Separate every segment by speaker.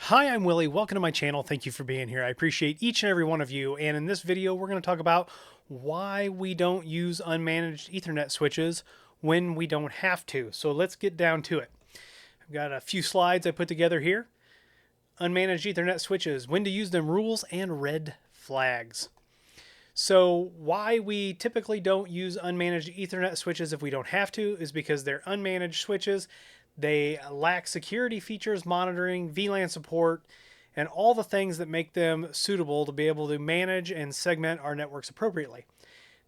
Speaker 1: Hi, I'm Willie. Welcome to my channel. Thank you for being here. I appreciate each and every one of you. And in this video, we're going to talk about why we don't use unmanaged Ethernet switches when we don't have to. So let's get down to it. I've got a few slides I put together here. Unmanaged Ethernet switches, when to use them, rules, and red flags. So why we typically don't use unmanaged Ethernet switches if we don't have to is because they're unmanaged switches. They lack security features, monitoring, VLAN support, and all the things that make them suitable to be able to manage and segment our networks appropriately.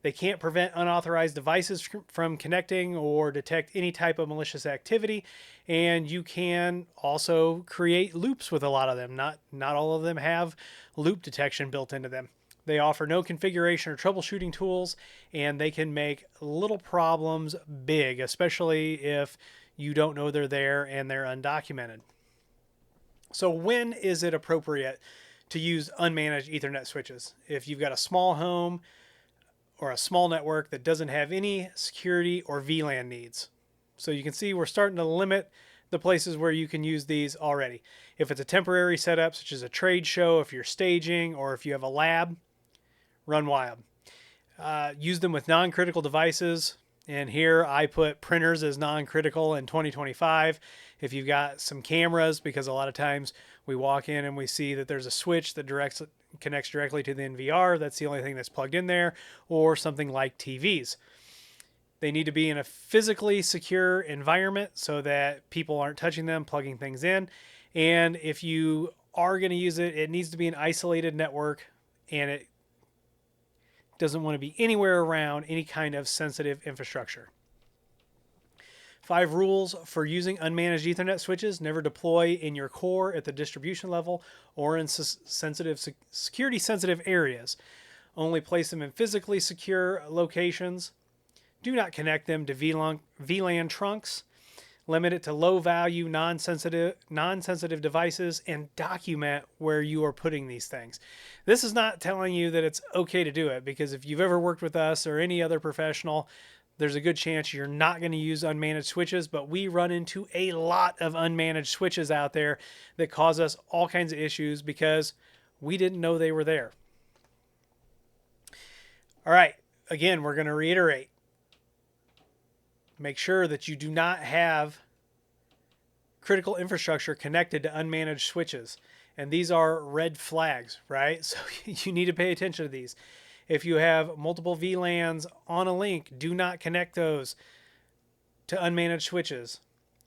Speaker 1: They can't prevent unauthorized devices from connecting or detect any type of malicious activity, and you can also create loops with a lot of them. Not all of them have loop detection built into them. They offer no configuration or troubleshooting tools, and they can make little problems big, especially if you don't know they're there and they're undocumented. So when is it appropriate to use unmanaged Ethernet switches? If you've got a small home or a small network that doesn't have any security or VLAN needs. So you can see we're starting to limit the places where you can use these already. If it's a temporary setup, such as a trade show, if you're staging, or if you have a lab, run wild. Use them with non-critical devices. And here I put printers as non-critical in 2025. If you've got some cameras, because a lot of times we walk in and we see that there's a switch that connects directly to the NVR. That's the only thing that's plugged in there, or something like TVs. They need to be in a physically secure environment so that people aren't touching them, plugging things in. And if you are going to use it, it needs to be an isolated network, and it doesn't want to be anywhere around any kind of sensitive infrastructure. 5 rules for using unmanaged Ethernet switches. Never deploy in your core at the distribution level or in security sensitive areas. Only place them in physically secure locations. Do not connect them to VLAN trunks. Limit it to low value, non-sensitive devices, and document where you are putting these things. This is not telling you that it's okay to do it, because if you've ever worked with us or any other professional, there's a good chance you're not going to use unmanaged switches, but we run into a lot of unmanaged switches out there that cause us all kinds of issues because we didn't know they were there. All right, again, we're going to reiterate. Make sure that you do not have critical infrastructure connected to unmanaged switches. And these are red flags, right? So you need to pay attention to these. If you have multiple VLANs on a link, do not connect those to unmanaged switches.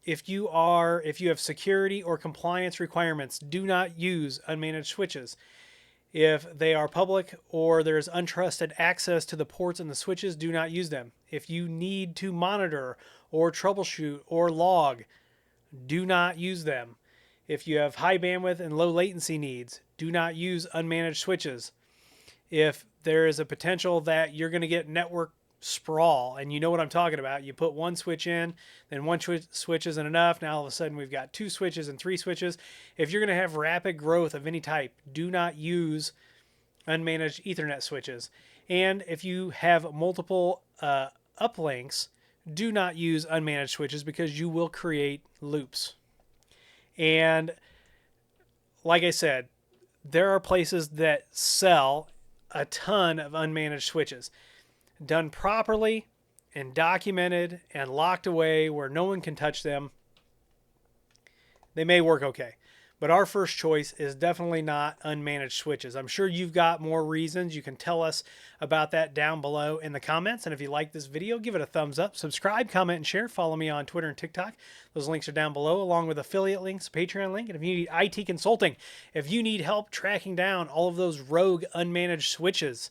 Speaker 1: If you have security or compliance requirements, do not use unmanaged switches. If they are public or there's untrusted access to the ports and the switches, do not use them. If you need to monitor or troubleshoot or log, do not use them. If you have high bandwidth and low latency needs, do not use unmanaged switches. If there is a potential that you're going to get network sprawl, and you know what I'm talking about, you put one switch in, then one switch isn't enough. Now all of a sudden we've got 2 switches and 3 switches. If you're going to have rapid growth of any type, do not use unmanaged Ethernet switches. And if you have multiple uplinks, do not use unmanaged switches, because you will create loops. And like I said, there are places that sell a ton of unmanaged switches. Done properly and documented and locked away where no one can touch them, they may work okay. But our first choice is definitely not unmanaged switches. I'm sure you've got more reasons. You can tell us about that down below in the comments. And if you like this video, give it a thumbs up, subscribe, comment, and share. Follow me on Twitter and TikTok. Those links are down below, along with affiliate links, Patreon link. And if you need IT consulting, if you need help tracking down all of those rogue unmanaged switches,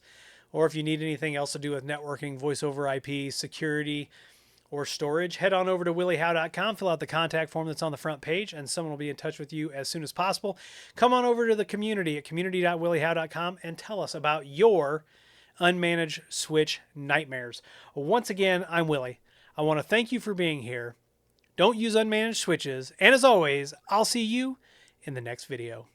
Speaker 1: or if you need anything else to do with networking, voice over IP, security, or storage, head on over to williehow.com, fill out the contact form that's on the front page, and someone will be in touch with you as soon as possible. Come on over to the community at community.williehow.com and tell us about your unmanaged switch nightmares. Once again, I'm Willie. I want to thank you for being here. Don't use unmanaged switches, and as always, I'll see you in the next video.